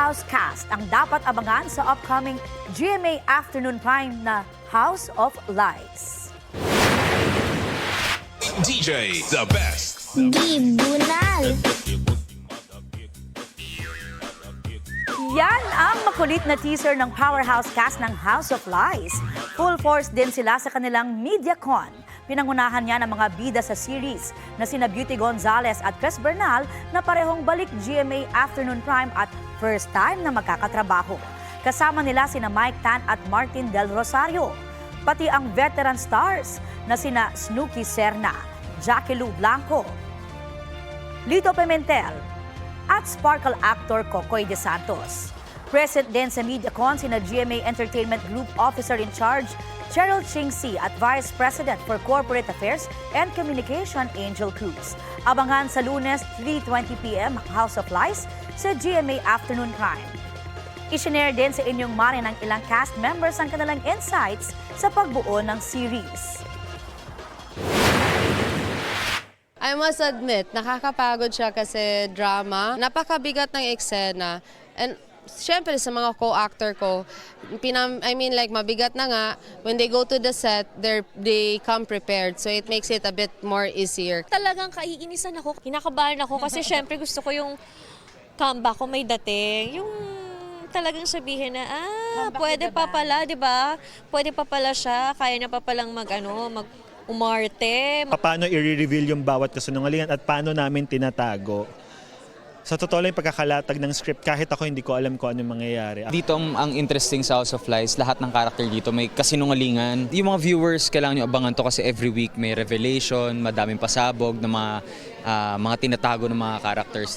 powerhouse cast ang dapat abangan sa upcoming GMA Afternoon Prime na House of Lies. DJ The Best. Di Bunal. Yan ang makulit na teaser ng powerhouse cast ng House of Lies. Full force din sila sa kanilang MediaCon. Pinangunahan niya ng mga bida sa series na sina Beauty Gonzalez at Chris Bernal na parehong balik GMA Afternoon Prime at first time na magkakatrabaho. Kasama nila sina Mike Tan at Martin Del Rosario. Pati ang veteran stars na sina Snooki Serna, Jackie Lou Blanco, Lito Pimentel at Sparkle actor Kokoy De Santos. Present din sa MediaCon sina GMA Entertainment Group Officer in Charge Cheryl Chingsi at Vice President for Corporate Affairs and Communication Angel Cruz. Abangan sa Lunes 3:20 p.m. House of Lies sa GMA Afternoon Prime. Isinare din sa inyong mare ng ilang cast members ang kanilang insights sa pagbuo ng series. I must admit, nakakapagod siya kasi drama. Napakabigat ng eksena. And syempre sa mga co-actor ko, mabigat na nga. When they go to the set, they come prepared. So it makes it a bit more easier. Talagang kaiinisan ako. Kinakabahan ako kasi syempre gusto ko yung comeback ko may dating. Yung talagang sabihin na, pwede pa pala, di ba? Pwede pa pala siya, kaya niya pa palang umarte. Paano i-reveal yung bawat kasinungalingan at paano namin tinatago. Sa totoo lang yung pagkakalatag ng script, kahit ako hindi ko alam kung ano mangyayari. Dito ang interesting sa House of Lies, lahat ng karakter dito may kasinungalingan. Yung mga viewers, kailangan nyo abangan to kasi every week may revelation, madaming pasabog ng mga tinatago ng mga characters.